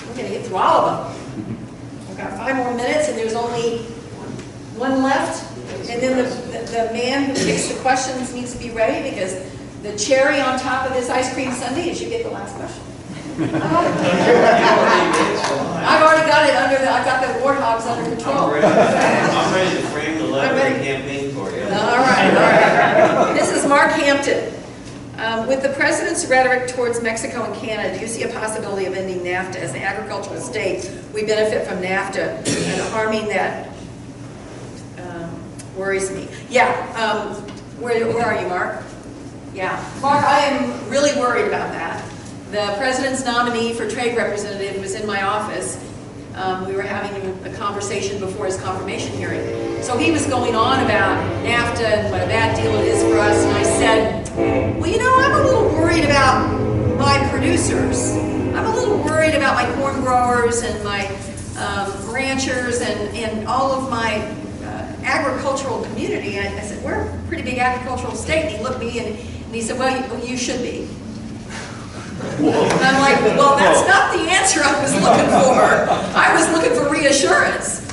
We're going to get through all of them. I've got 5 more minutes, and there's only one left. And then the man who picks the questions needs to be ready, because the cherry on top of this ice cream sundae is you get the last question. I've already got it under I've got the warthogs under control. I'm ready to frame the letter and campaign for you. All right. This is Mark Hampton. With the president's rhetoric towards Mexico and Canada, do you see a possibility of ending NAFTA? As an agricultural state, we benefit from NAFTA, and harming that worries me. Yeah. Where are you, Mark? Yeah. Mark, I am really worried about that. The president's nominee for trade representative was in my office. We were having a conversation before his confirmation hearing. So he was going on about NAFTA and what a bad deal it is for us, and I said, well, you know, I'm a little worried about my producers. I'm a little worried about my corn growers and my ranchers and all of my agricultural community. And I said, we're a pretty big agricultural state. And he looked at me and he said, well, you should be. And I'm like, well, that's not the answer I was looking for. I was looking for reassurance.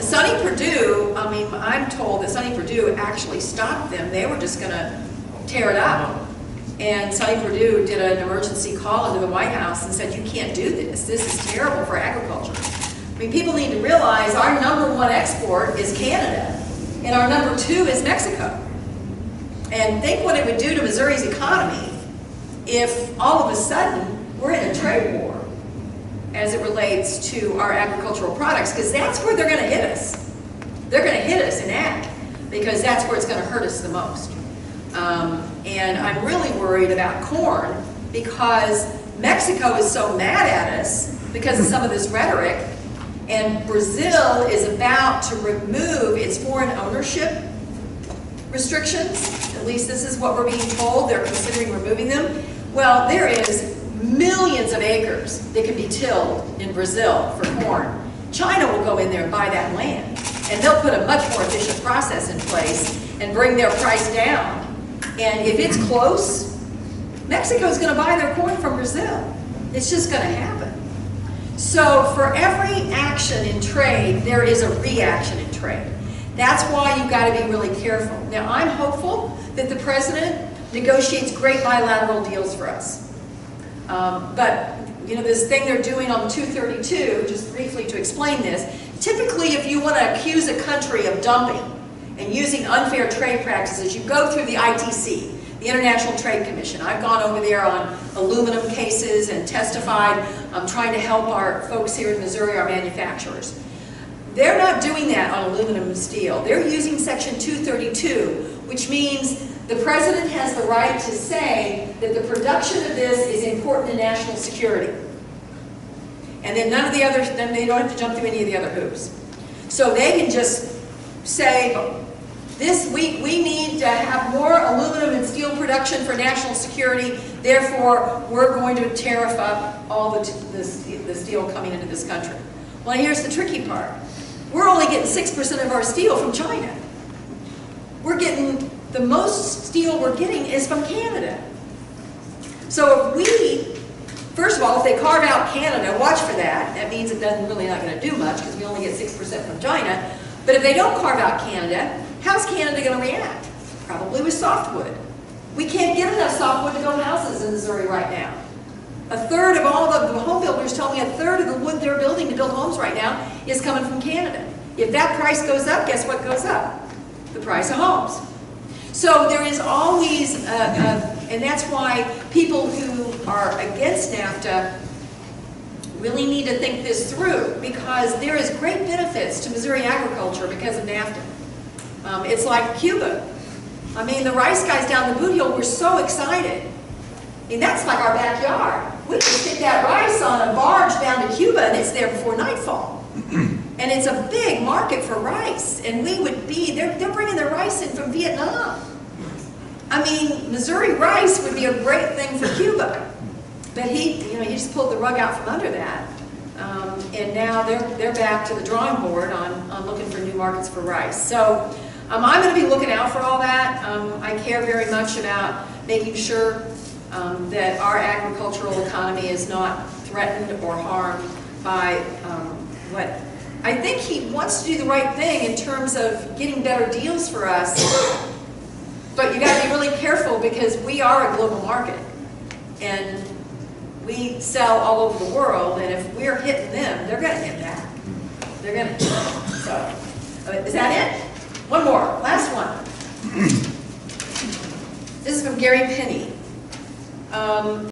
Sonny Perdue, I mean, I'm told that Sonny Perdue actually stopped them. They were just going to tear it up. And Sonny Perdue did an emergency call into the White House and said, you can't do this. This is terrible for agriculture. I mean, people need to realize our #1 export is Canada, and our #2 is Mexico. And think what it would do to Missouri's economy if all of a sudden we're in a trade war as it relates to our agricultural products, because that's where they're going to hit us. They're going to hit us in ag, because that's where it's going to hurt us the most. And I'm really worried about corn, because Mexico is so mad at us because of some of this rhetoric, and Brazil is about to remove its foreign ownership restrictions. At least this is what we're being told. They're considering removing them. Well, there is millions of acres that can be tilled in Brazil for corn. China will go in there and buy that land, and they'll put a much more efficient process in place and bring their price down. And if it's close, Mexico's going to buy their corn from Brazil. It's just going to happen. So for every action in trade, there is a reaction in trade. That's why you've got to be really careful. Now, I'm hopeful that the president negotiates great bilateral deals for us. But, you know, this thing they're doing on 232, just briefly to explain this, typically if you want to accuse a country of dumping and using unfair trade practices, you go through the ITC, the International Trade Commission. I've gone over there on aluminum cases and testified. I'm trying to help our folks here in Missouri, our manufacturers. They're not doing that on aluminum and steel. They're using Section 232, which means the president has the right to say that the production of this is important to national security. And then none of the others, then they don't have to jump through any of the other hoops. So they can just say, this week we need to have more aluminum and steel production for national security, therefore we're going to tariff up all the steel coming into this country. Well, here's the tricky part. We're only getting 6% of our steel from China. We're getting, the most steel we're getting is from Canada. So if we, first of all, if they carve out Canada, watch for that. That means it doesn't really not going to do much, because we only get 6% from China. But if they don't carve out Canada, how's Canada going to react? Probably with softwood. We can't get enough softwood to build houses in Missouri right now. A third of all the home builders told me a third of the wood they're building to build homes right now is coming from Canada. If that price goes up, guess what goes up? The price of homes. So there is always, and that's why people who are against NAFTA really need to think this through, because there is great benefits to Missouri agriculture because of NAFTA. It's like Cuba. I mean, the rice guys down the boot hill were so excited. I mean, that's like our backyard. We can stick that rice on a barge down to Cuba and it's there before nightfall. And it's a big market for rice. And we would be, they're bringing their rice in from Vietnam. I mean, Missouri rice would be a great thing for Cuba. But he just pulled the rug out from under that. And now they're back to the drawing board on looking for new markets for rice. So I'm going to be looking out for all that. I care very much about making sure that our agricultural economy is not threatened or harmed by what, I think he wants to do the right thing in terms of getting better deals for us, but you got to be really careful because we are a global market, and we sell all over the world, and if we're hitting them, they're going to hit back. They're going to hit back. So, is that it? One more, last one. This is from Gary Penny.